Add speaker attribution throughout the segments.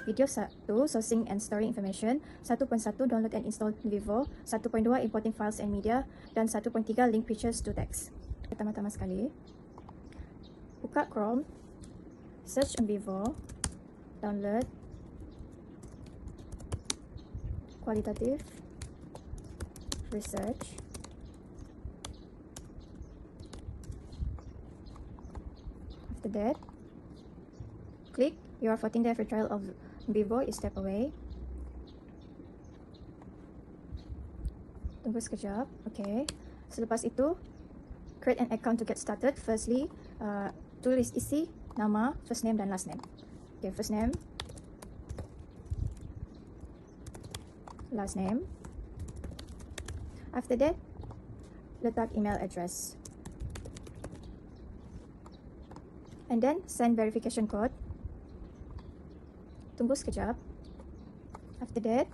Speaker 1: Video 1, sourcing and storing information. 1.1, download and install Nvivo. 1.2, importing files and media. Dan 1.3, link pictures to text. Pertama-tama sekali, buka Chrome, search Nvivo, download, kualitatif, research, after that, click your 14-day free trial of Nvivo is step away. Tunggu sekejap. Okay. Selepas itu, create an account to get started. Firstly, tulis isi nama, first name dan last name. Okay, first name, last name. After that, letak email address. And then send verification code. Tunggu sekejap. After that,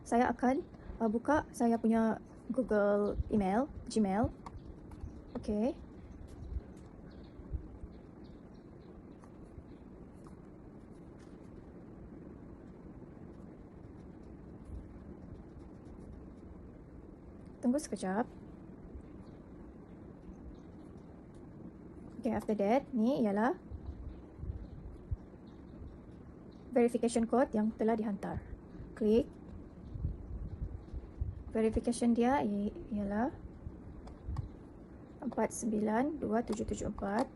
Speaker 1: saya akan buka saya punya Google email, Gmail. Okay. Tunggu sekejap. Okay, after that, ni ialah verification code yang telah dihantar. Klik. Verification dia ialah 492774.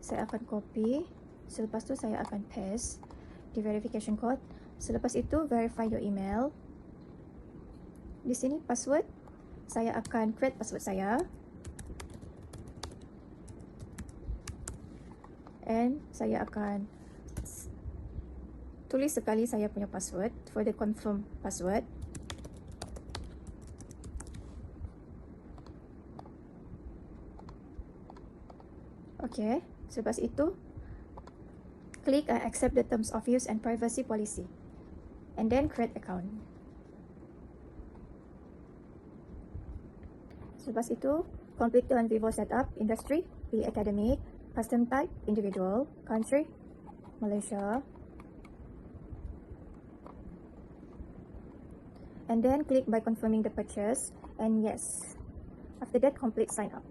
Speaker 1: Saya akan copy. Selepas tu saya akan paste di verification code. Selepas itu verify your email. Di sini password. Saya akan create password saya. And saya akan tulis sekali saya punya password for the confirm password. Okay, selepas itu klik I accept the terms of use and privacy policy and then create account. Selepas itu complete the Nvivo setup. Industry, pilih academic. Custom type, individual. Country, Malaysia. And then click by confirming the purchase and yes. After that, complete sign up.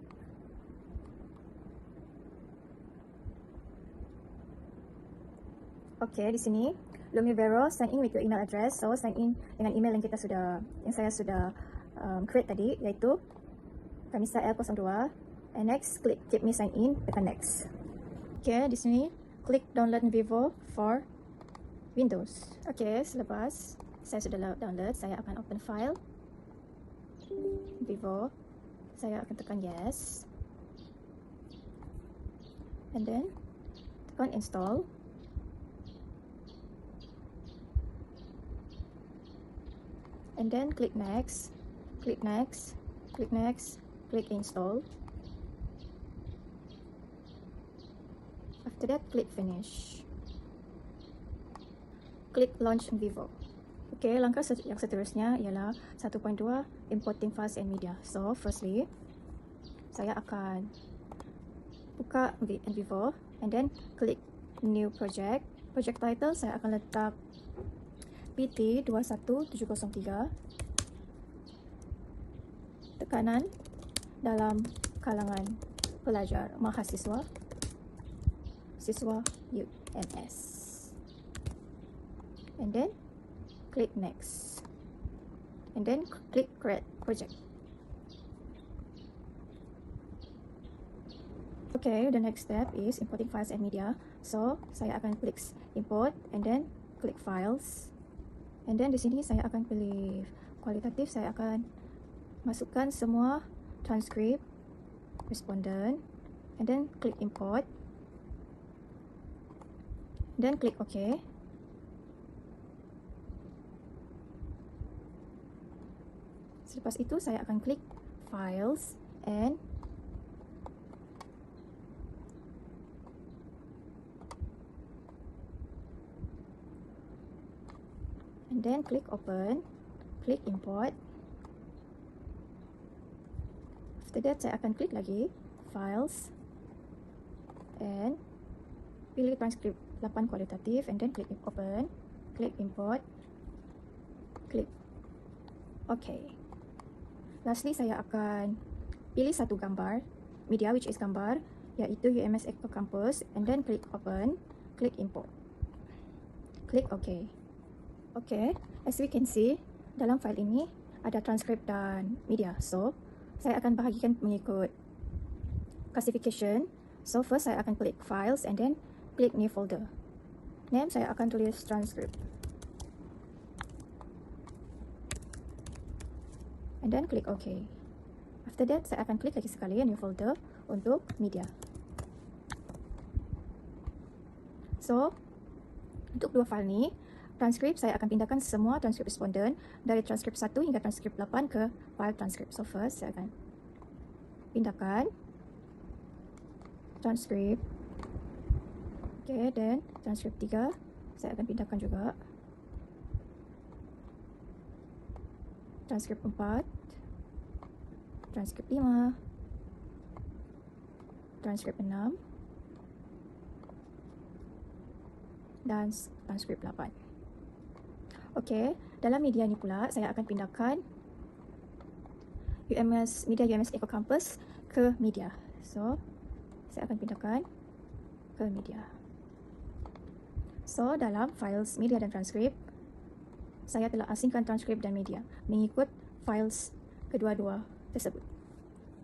Speaker 1: Okay, di sini Lumivero sign in with your email address. So sign in dengan email yang saya sudah create tadi, iaitu Kamisa L02. And next, klik keep me sign in, tekan next. Okay, di sini klik download Nvivo for Windows. Okay, selepas saya sudah download, saya akan open file Nvivo. Saya akan tekan yes. And then tekan install. And then click next, click next, click next, click install. After that, click finish. Click launch Nvivo. Okay, langkah yang seterusnya ialah 1.2 importing files and media. So, firstly, saya akan buka Nvivo and then klik new project. Project title saya akan letak PT21703. Tekanan dalam kalangan pelajar mahasiswa siswa UNS. And then click next. And then click create project. Okay, the next step is importing files and media. So, saya akan klik import and then click files. And then di sini saya akan pilih kualitatif. Saya akan masukkan semua transcript, respondent, and then click import. Then click OK. Selepas itu saya akan klik files and then click open, click import. After that saya akan klik lagi files and pilih transcript 8 kualitatif, and then click open, click import, click OK. Lastly, saya akan pilih satu gambar, media which is gambar, iaitu UMS Eco Campus, and then click open, click import, click OK. OK, as we can see, dalam file ini ada transkrip dan media. So, saya akan bahagikan mengikut classification. So, first saya akan klik files and then klik new folder. Name saya akan tulis transcript. And then klik OK. After that, saya akan klik lagi sekali new folder untuk media. So, untuk dua file ni, transkrip saya akan pindahkan semua transkrip responden dari transkrip 1 hingga transkrip 8 ke file transkrip. So, first saya akan pindahkan transkrip. Okay, then transkrip 3 saya akan pindahkan juga. Transkrip 4, transkrip 5, transkrip 6, dan transkrip 8. Okey, dalam media ni pula saya akan pindahkan media UMS Eco Campus ke media. So, saya akan pindahkan ke media. So, dalam files media dan transkrip, saya telah asingkan transkrip dan media mengikut files kedua-dua tersebut.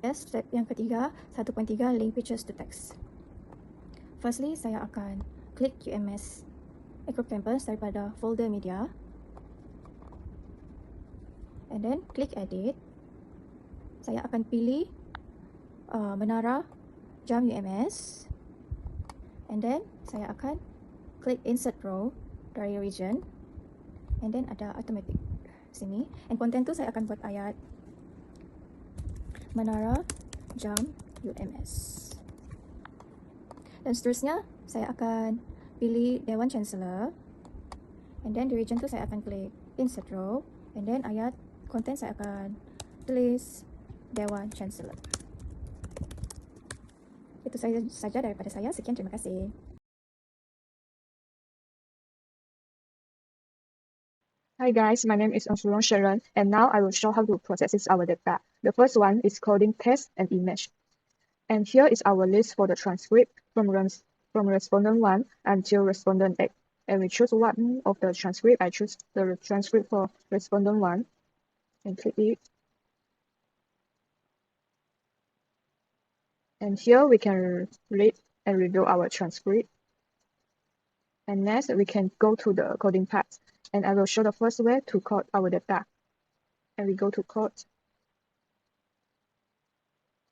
Speaker 1: Yes, step yang ketiga, 1.3 link pictures to text. Firstly, saya akan klik UMS Eco Campus daripada folder media. And then klik edit. Saya akan pilih menara jam UMS. And then saya akan klik insert row dari region. And then ada automatic sini. And content tu saya akan buat ayat menara jam UMS. Dan seterusnya saya akan pilih Dewan Chancellor. And then di region tu saya akan klik insert row. And then ayat konten saya akan tulis Dewan Chancellor. Itu saja daripada saya. Sekian, terima kasih.
Speaker 2: Hi guys, my name is Ansurong Sharon, and now I will show how to process our data. The first one is coding text and image. And here is our list for the transcript from respondent 1 until respondent 8. And we choose one of the transcript. I choose the transcript for respondent 1 and click it. And here we can read and review our transcript. And next we can go to the coding part. And I will show the first way to code our data. And we go to code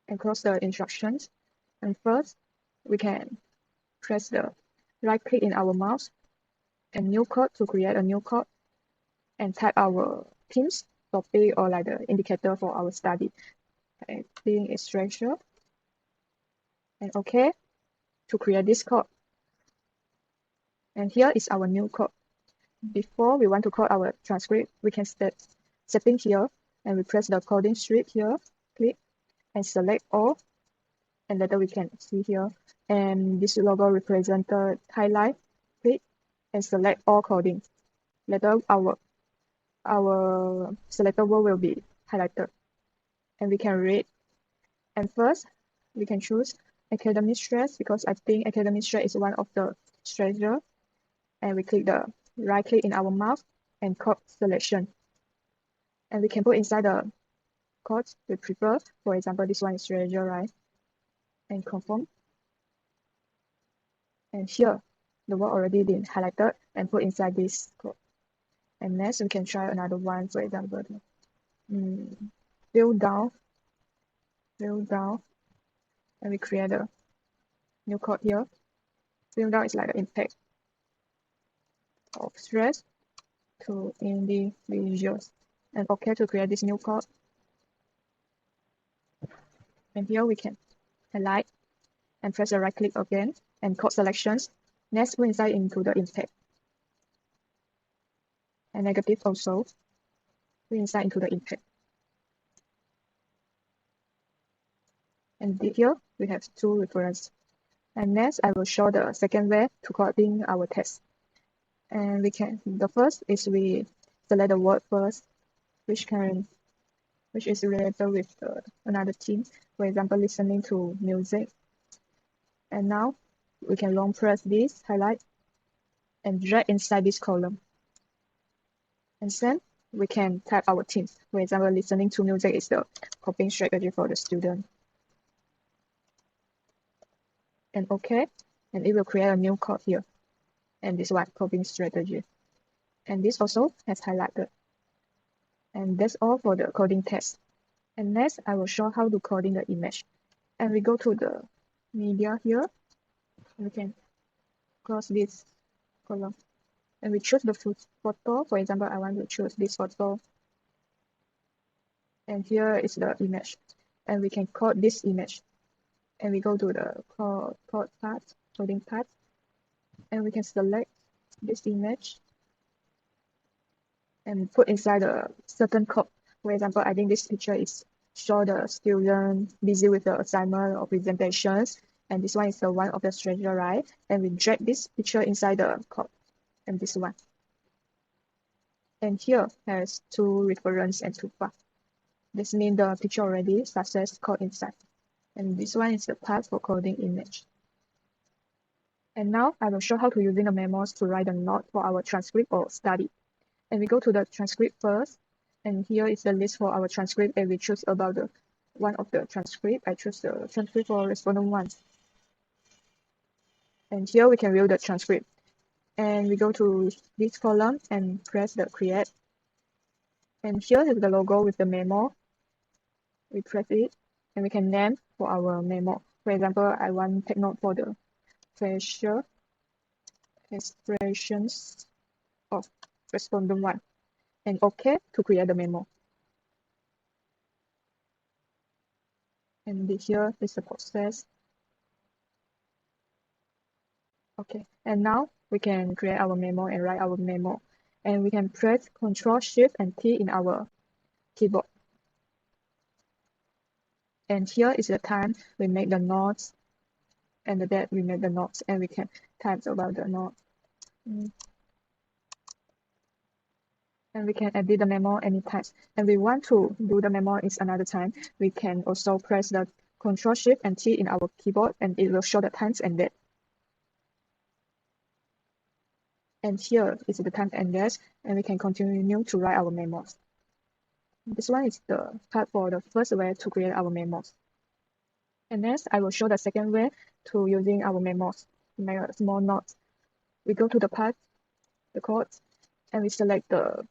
Speaker 2: and close the instructions. And first, we can press the right click in our mouse and new code to create a new code and type our themes, topic, or like the indicator for our study. And being a structure. And OK to create this code. And here is our new code. Before we want to code our transcript, we can setting here, and we press the coding strip here, click, and select all. And later we can see here, and this logo represented highlight, click, and select all coding. Later our selected word will be highlighted, and we can read. And first, we can choose academic stress because I think academic stress is one of the stressor. And we click the right click in our mouse and code selection. And we can put inside the code we prefer. For example, this one is stressor, right? And confirm. And here, the word already been highlighted and put inside this code. And next, we can try another one. For example, fill down, and we create a new code here. Fill down is like the impact of stress to individuals. And OK to create this new code. And here we can highlight and press the right click again and code selections. Next, we inside into the impact. And negative also, we inside into the impact. And here we have two references. And next, I will show the second way to coding our text. And the first is we select the word first, which is related with another theme. For example, listening to music. And now we can long press this highlight and drag inside this column. And then we can type our themes. For example, listening to music is the copying strategy for the student. And OK, and it will create a new code here. And this one, copying strategy. And this also has highlighted. And that's all for the coding test. And next, I will show how to coding the image. And we go to the media here. We can close this column. And we choose the photo. For example, I want to choose this photo. And here is the image. And we can code this image. And we go to the code part, coding part. And we can select this image and put inside a certain code. For example, I think this picture is show the student busy with the assignment or presentations. And this one is the one of the strategy, right? And we drag this picture inside the code. And this one. And here has two reference and two path. This means the picture already success code inside. And this one is the path for coding image. And now I will show how to using the memos to write a note for our transcript or study. And we go to the transcript first. And here is the list for our transcript. And we choose about the one of the transcript. I choose the transcript for respondent 1. And here we can view the transcript. And we go to this column and press the create. And here is the logo with the memo. We press it and we can name for our memo. For example, I want to take note for the facial expressions of respondent 1. And OK to create the memo. And here is the process. Okay, and now we can create our memo and write our memo. And we can press Ctrl, Shift, and T in our keyboard. And here is the time we make the notes, and the date we make the notes, and we can type about the note. And we can edit the memo anytime. And we want to do the memo is another time. We can also press the Ctrl, Shift, and T in our keyboard, and it will show the times and date. And here is the time and date, and we can continue to write our memos. This one is the part for the first way to create our memos. And next, I will show the second way to using our memos to make a small note. We go to the part, the codes, and we select the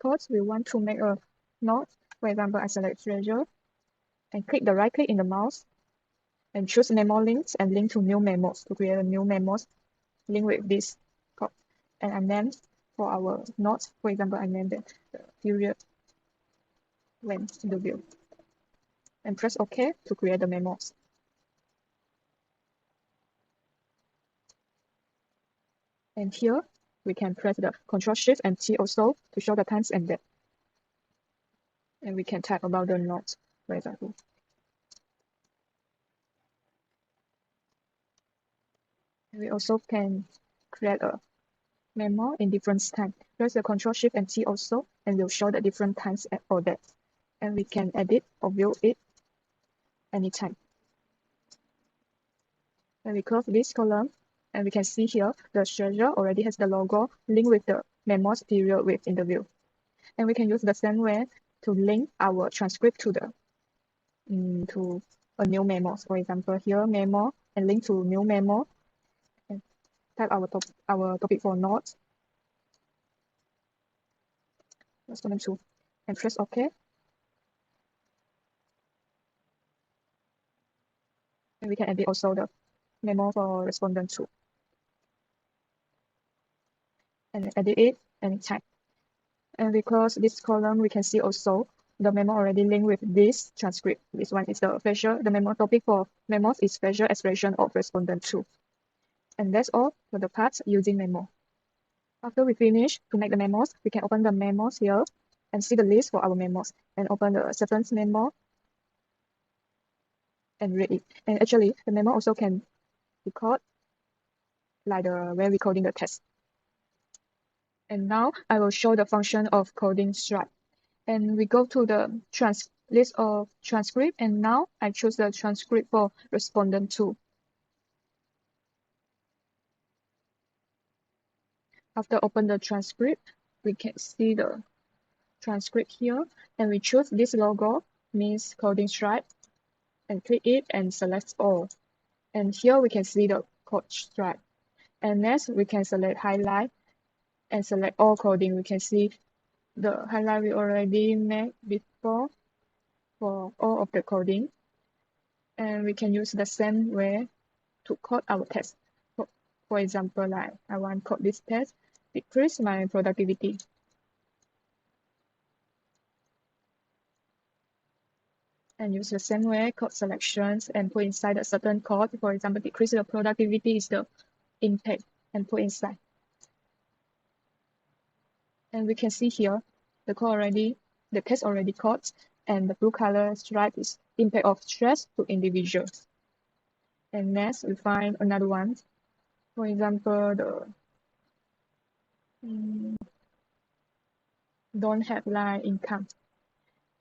Speaker 2: codes we want to make a note. For example, I select treasure and click the right click in the mouse and choose memo links and link to new memos to create a new memos link with this code. And I name for our notes. For example, I named the period when the view. And press OK to create the memos. And here we can press the Ctrl, Shift, and T also to show the times and date. And we can type about the notes, for example. And we also can create a memo in different time. Press the Ctrl, Shift, and T also, and we'll show the different times or dates. And we can edit or view it anytime. And we close this column, and we can see here the schedule already has the logo linked with the memos period with interview. And we can use the same way to link our transcript to the to a new memo. For example, here memo and link to new memo. And type our topic for notes. Respondent 2, and press OK. And we can edit also the memo for respondent 2. And edit it anytime. And we close this column, we can see also the memo already linked with this transcript. This one is the memo topic for memos is facial expression of respondent 2. And that's all for the parts using memo. After we finish to make the memos, we can open the memos here and see the list for our memos and open the seventh memo and read it. And actually, the memo also can the code, like where we're coding the test. And now I will show the function of coding stripe. And we go to the list of transcript, and now I choose the transcript for respondent 2. After open the transcript, we can see the transcript here, and we choose this logo, means coding stripe, and click it and select all. And here we can see the code stripe. And next we can select highlight and select all coding. We can see the highlight we already made before for all of the coding. And we can use the same way to code our test. For example, like I want to code this test, decrease my productivity. And use the same way, code selections, and put inside a certain code. For example, decrease the productivity is the impact, and put inside. And we can see here, the test already coded, and the blue color stripe is impact of stress to individuals. And next, we find another one. For example, the don't have line income.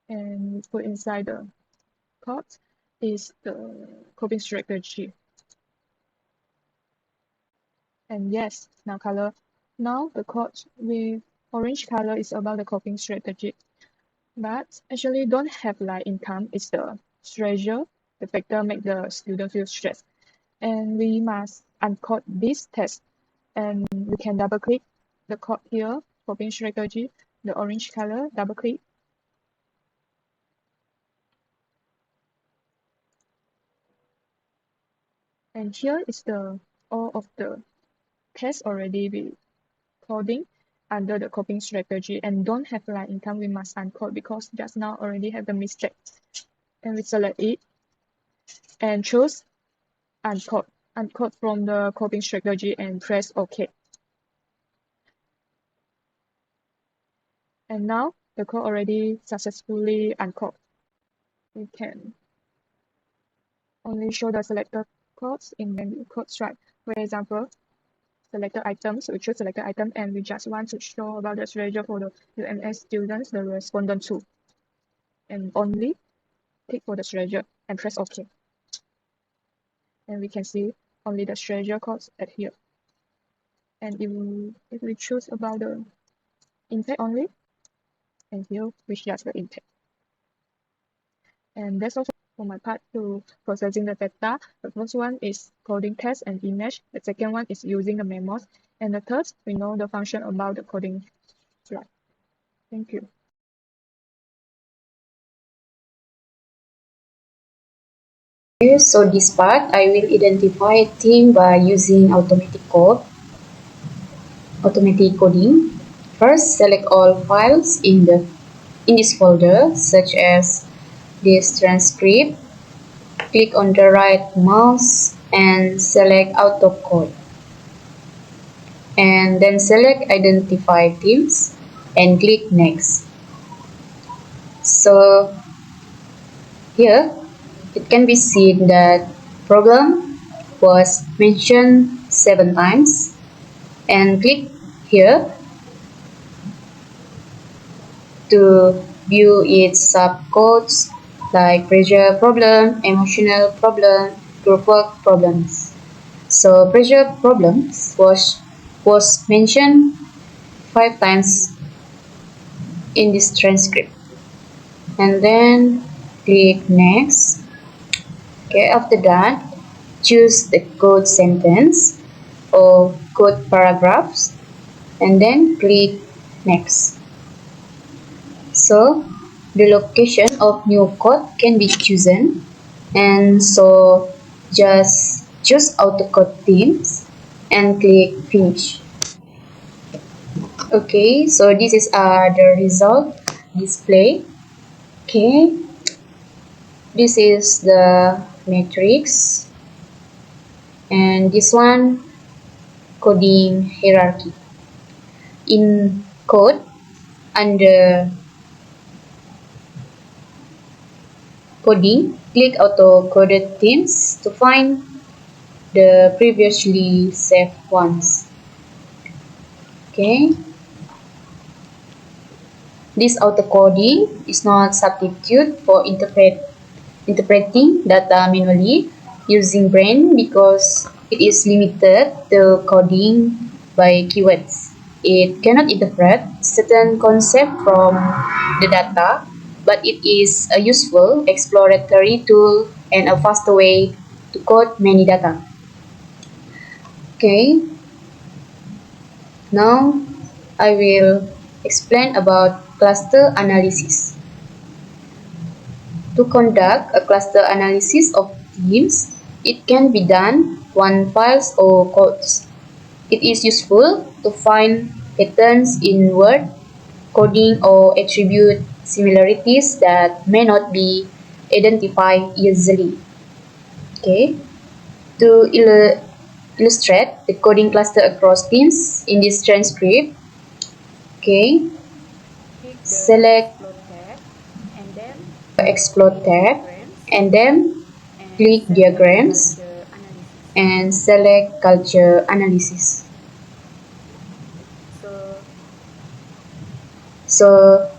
Speaker 2: And we put inside the code is the coping strategy. And yes, now the code with orange color is about the coping strategy. But actually don't have like income is the stressor, the factor make the student feel stressed. And we must uncode this test. And we can double click the code here, coping strategy, the orange color, double click. And here is the all of the tests already be coding under the coping strategy, and don't have line income, we must uncode because just now already have the mistake. And we select it and choose uncode from the coping strategy and press OK. And now the code already successfully uncoded. We can only show the selected codes in menu code stripe. For example, selected items, we choose selected item, and we just want to show about the strategy for the UMS students, the respondent 2. And only click for the strategy and press OK. And we can see only the strategy codes at here. And if we choose about the impact only, and here we just the impact. And that's also for my part to processing the data. The first one is coding test and image. The second one is using the memos. And the third, we know the function about the coding slide. Thank you.
Speaker 3: So this part, I will identify a theme by using automatic coding. First, select all files in this folder, such as this transcript. Click on the right mouse and select auto code. And then select identify themes and click next. So here it can be seen that problem was mentioned 7 times, and click here to view its subcodes like pressure problem, emotional problem, group work problems. So pressure problems was mentioned 5 times in this transcript. And then click next. Okay, after that, choose the code sentence or code paragraphs, and then click next. So the location of new code can be chosen, and so just choose AutoCode themes and click finish. Okay, so this is the result display. Okay, this is the matrix, and this one coding hierarchy. In code, under coding, click auto coded themes to find the previously saved ones. Okay. This auto-coding is not substitute for interpreting data manually using brain because it is limited to coding by keywords. It cannot interpret certain concepts from the data, but it is a useful exploratory tool and a faster way to code many data. Okay, now I will explain about cluster analysis. To conduct a cluster analysis of themes, it can be done one files or codes. It is useful to find patterns in word, coding or attribute similarities that may not be identified easily. Okay. To illustrate the coding cluster across themes in this transcript, okay, select explore tab and then click diagrams and select culture analysis. So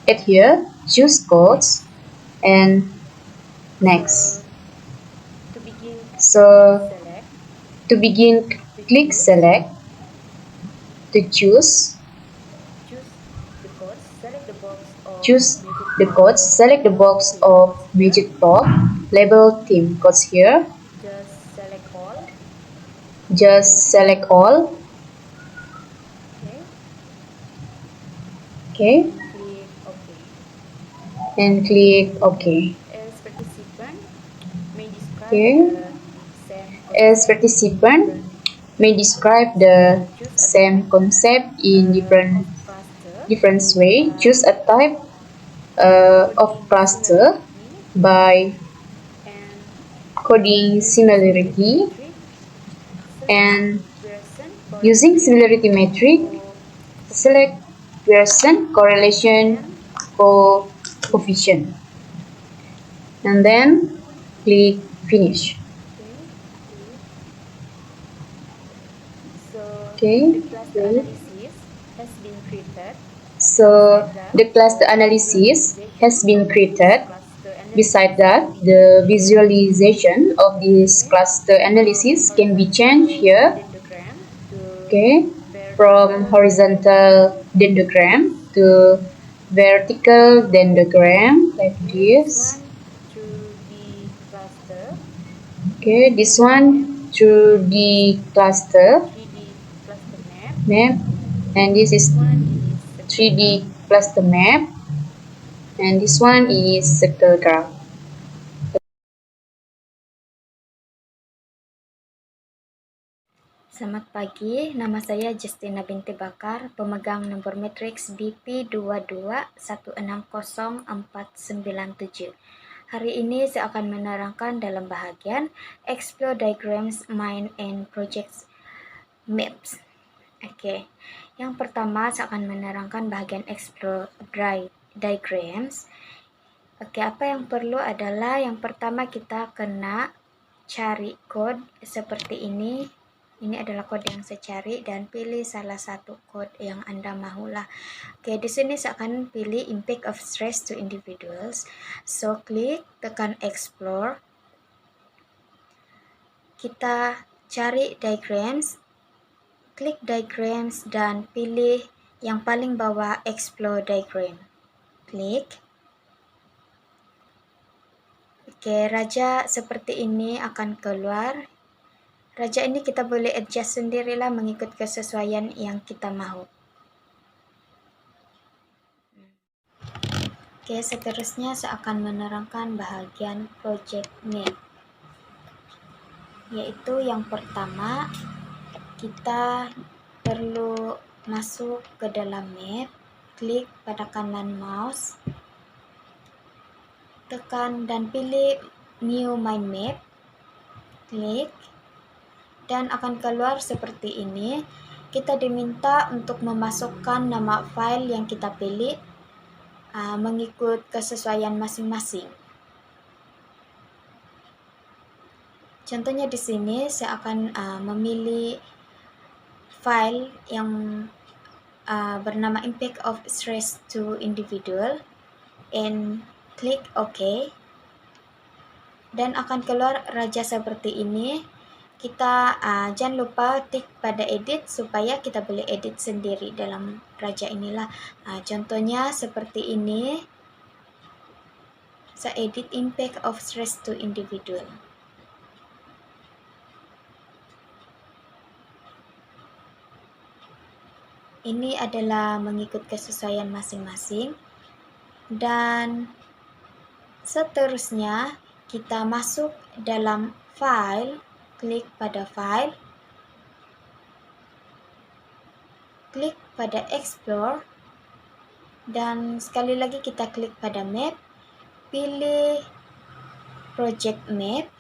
Speaker 3: at here, choose codes and next. So to begin, click select to choose the codes, select the box of magic top, label theme codes here, just select all, okay, and click OK. Okay, as participant may describe the same concept in different way. Choose a type of cluster by coding similarity and using similarity metric, select Pearson correlation coefficient and then click finish. Okay. So the cluster analysis has been created. Beside that, the visualization of this cluster analysis can be changed here. Okay, from horizontal dendrogram to vertical dendrogram like this. Okay, this one through the cluster map, and this is 3D cluster map, and this one is circle graph.
Speaker 4: Selamat pagi, nama saya Justina binti Bakar, pemegang nomor matriks BP22170497. Hari ini saya akan menerangkan dalam bahagian Explore Diagrams, Mind and Projects Maps. Oke, yang pertama saya akan menerangkan bahagian Explore Diagrams. Oke, apa yang perlu adalah yang pertama kita kena cari kode seperti ini. Ini adalah kode yang saya cari dan pilih salah satu kode yang Anda mahulah. Oke, di sini saya akan pilih impact of stress to individuals. So, klik, tekan explore. Kita cari diagrams, klik diagrams dan pilih yang paling bawah explore diagram. Klik. Oke, raja seperti ini akan keluar. Raja ini kita boleh adjust sendirilah mengikut kesesuaian yang kita mahu. Oke, seterusnya saya akan menerangkan bahagian project map. Yaitu yang pertama, kita perlu masuk ke dalam map, klik pada kanan mouse, tekan dan pilih new mind map, klik. Dan akan keluar seperti ini. Kita diminta untuk memasukkan nama file yang kita pilih mengikut kesesuaian masing-masing. Contohnya di sini saya akan memilih file yang bernama Impact of Stress to Individual and klik OK. Dan akan keluar raja seperti ini. Kita jangan lupa tik pada edit supaya kita boleh edit sendiri dalam raja inilah. Contohnya seperti ini. Saya edit Impact of Stress to Individual. Ini adalah mengikut kesesuaian masing-masing. Dan seterusnya kita masuk dalam file, klik pada file, klik pada explore, dan sekali lagi kita klik pada map, pilih project map,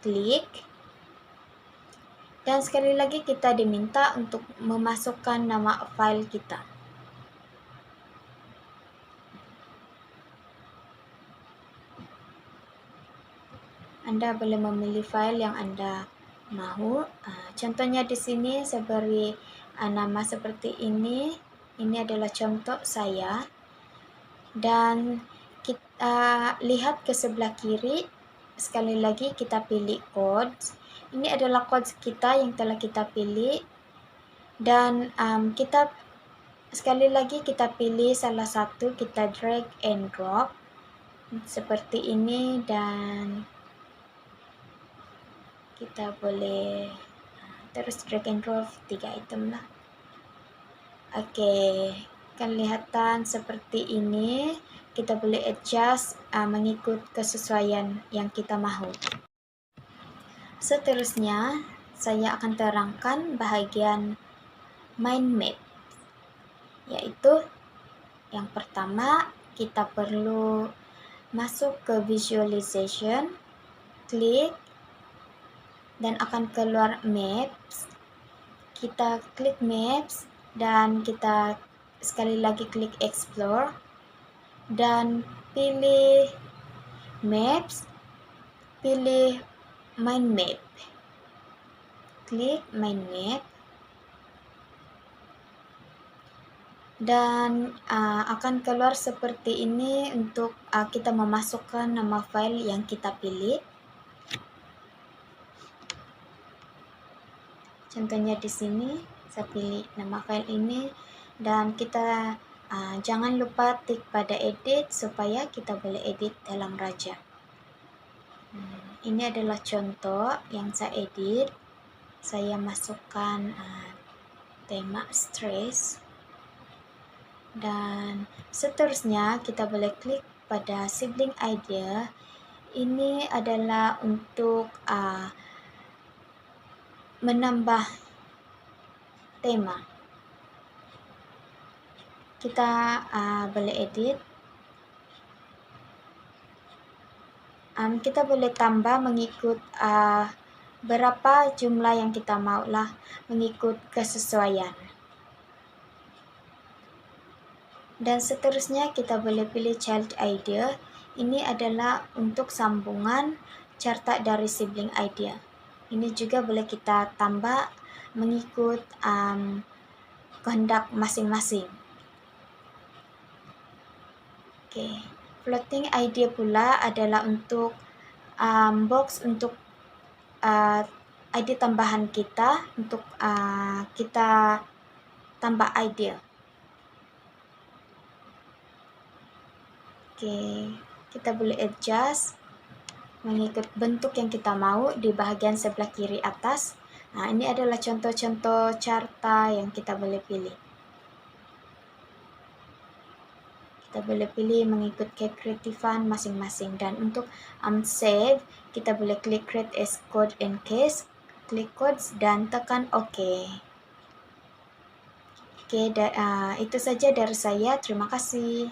Speaker 4: klik, dan sekali lagi kita diminta untuk memasukkan nama file kita. Anda boleh memilih file yang Anda mahu. Contohnya di sini saya beri nama seperti ini. Ini adalah contoh saya. Dan kita lihat ke sebelah kiri. Sekali lagi kita pilih codes. Ini adalah codes kita yang telah kita pilih. Dan kita sekali lagi kita pilih salah satu, kita drag and drop seperti ini, dan kita boleh terus drag and drop 3 item lah. Oke, kelihatan seperti ini. Kita boleh adjust mengikut kesesuaian yang kita mahu. Seterusnya, saya akan terangkan bahagian mind map, yaitu yang pertama kita perlu masuk ke visualization, klik, dan akan keluar maps. Kita klik maps dan kita sekali lagi klik explore dan pilih maps, pilih mind map, klik mind map, dan akan keluar seperti ini untuk kita memasukkan nama file yang kita pilih. Contohnya di sini saya pilih nama file ini, dan kita jangan lupa tik pada edit supaya kita boleh edit dalam raja. Ini adalah contoh yang saya edit. Saya masukkan tema stress, dan seterusnya kita boleh klik pada sibling idea. Ini adalah untuk menambah tema. Kita boleh edit. Kita boleh tambah mengikut berapa jumlah yang kita mau lah, mengikut kesesuaian. Dan seterusnya kita boleh pilih child idea. Ini adalah untuk sambungan carta dari sibling idea. Ini juga boleh kita tambah mengikut kehendak masing-masing. Oke, floating idea pula adalah untuk box untuk ide tambahan kita, untuk kita tambah idea. Oke, kita boleh adjust mengikut bentuk yang kita mau di bahagian sebelah kiri atas. Ini adalah contoh-contoh carta yang kita boleh pilih. Kita boleh pilih mengikut kekreatifan masing-masing. Dan untuk save, kita boleh klik create as code and case, klik codes dan tekan OK. Oke, itu saja dari saya. Terima kasih.